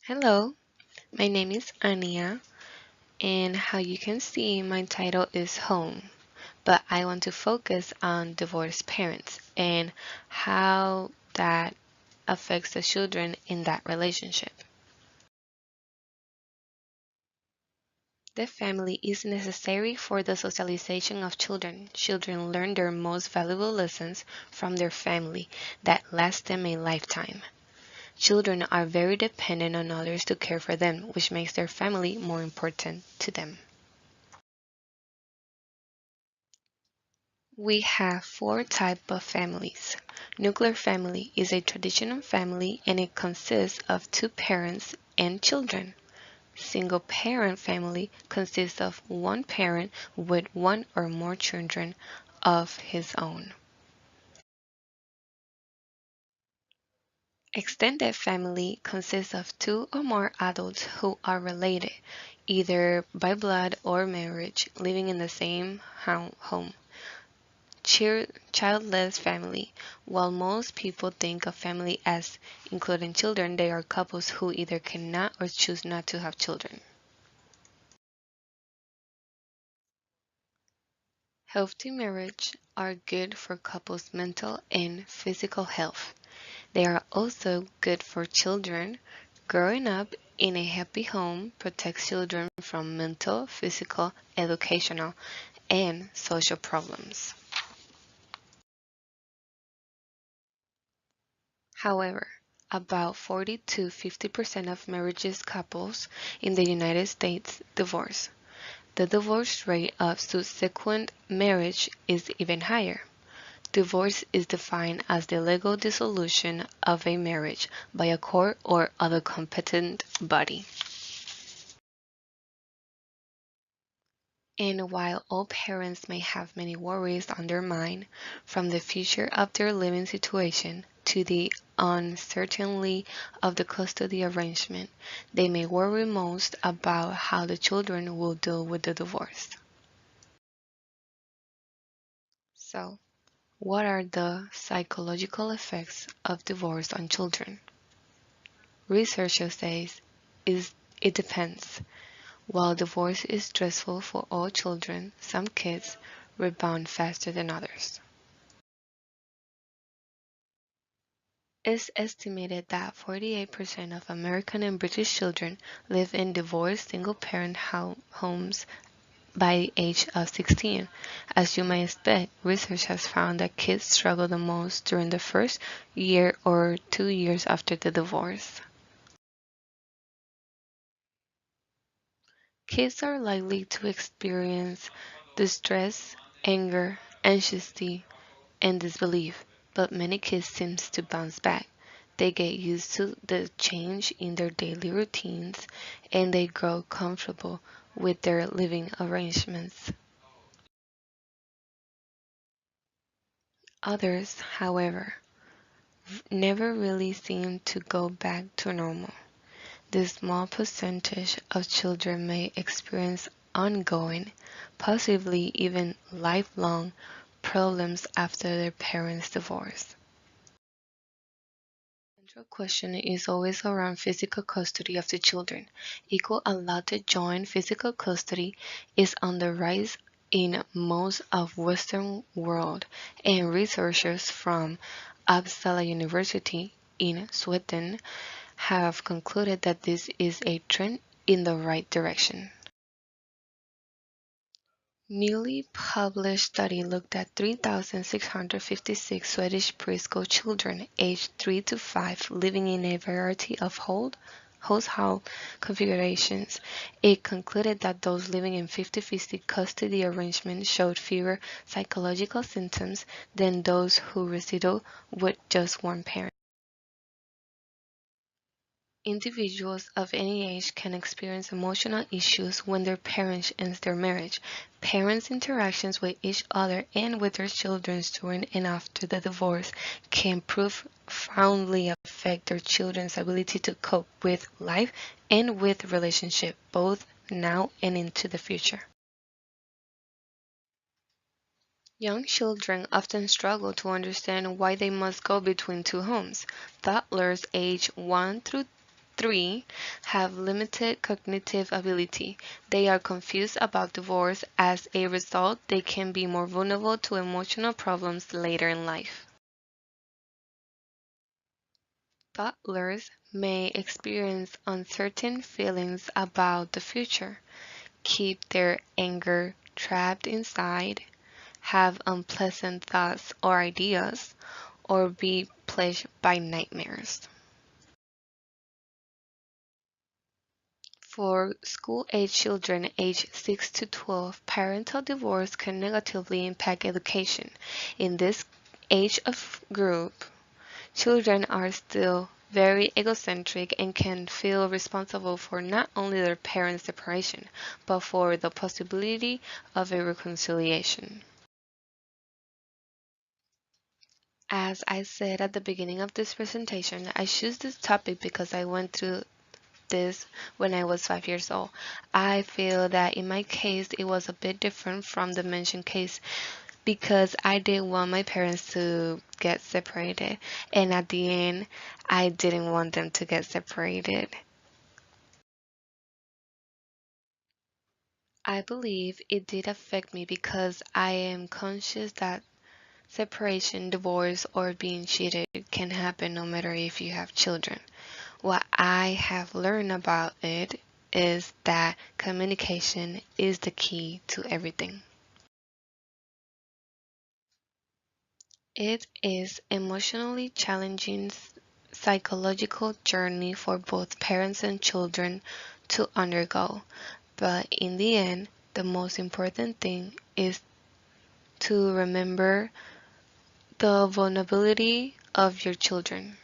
Hello, my name is Ania, and how you can see, my title is Home, but I want to focus on divorced parents and how that affects the children in that relationship. The family is necessary for the socialization of children. Children learn their most valuable lessons from their family that last them a lifetime. Children are very dependent on others to care for them, which makes their family more important to them. We have four types of families. Nuclear family is a traditional family and it consists of two parents and children. Single parent family consists of one parent with one or more children of his own. Extended family consists of two or more adults who are related, either by blood or marriage, living in the same home. Childless family. While most people think of family as including children, they are couples who either cannot or choose not to have children. Healthy marriage are good for couples' mental and physical health. They are also good for children. Growing up in a happy home protects children from mental, physical, educational, and social problems. However, about 40 to 50% of marriages couples in the United States divorce. The divorce rate of subsequent marriage is even higher. Divorce is defined as the legal dissolution of a marriage by a court or other competent body. And while all parents may have many worries on their mind, from the future of their living situation to the uncertainty of the custody arrangement, they may worry most about how the children will deal with the divorce. So, what are the psychological effects of divorce on children? Researchers say is it depends. While divorce is stressful for all children, some kids rebound faster than others. It's estimated that 48% of American and British children live in divorced single-parent homes by the age of 16. As you may expect, research has found that kids struggle the most during the first year or 2 years after the divorce. Kids are likely to experience distress, anger, anxiety, and disbelief, but many kids seem to bounce back. They get used to the change in their daily routines and they grow comfortable with their living arrangements. Others, however, never really seem to go back to normal. This small percentage of children may experience ongoing, possibly even lifelong, problems after their parents' divorce. The central question is always around physical custody of the children. Equal allotted joint physical custody is on the rise in most of Western world, and researchers from Uppsala University in Sweden have concluded that this is a trend in the right direction. Newly published study looked at 3,656 Swedish preschool children aged 3 to 5 living in a variety of household configurations. It concluded that those living in 50-50 custody arrangements showed fewer psychological symptoms than those who resided with just one parent. Individuals of any age can experience emotional issues when their parents end their marriage. Parents' interactions with each other and with their children during and after the divorce can profoundly affect their children's ability to cope with life and with relationship, both now and into the future. Young children often struggle to understand why they must go between two homes. Toddlers aged 1 through 3. Have limited cognitive ability. They are confused about divorce. As a result, they can be more vulnerable to emotional problems later in life. Toddlers may experience uncertain feelings about the future, keep their anger trapped inside, have unpleasant thoughts or ideas, or be plagued by nightmares. For school-age children aged 6 to 12, parental divorce can negatively impact education. In this age of group, children are still very egocentric and can feel responsible for not only their parents' separation, but for the possibility of a reconciliation. As I said at the beginning of this presentation, I choose this topic because I went through this when I was 5 years old. I feel that in my case, it was a bit different from the mentioned case because I didn't want my parents to get separated, and at the end, I didn't want them to get separated. I believe it did affect me because I am conscious that separation, divorce, or being cheated can happen no matter if you have children. What I have learned about it is that communication is the key to everything. It is emotionally challenging psychological journey for both parents and children to undergo, but in the end, the most important thing is to remember the vulnerability of your children.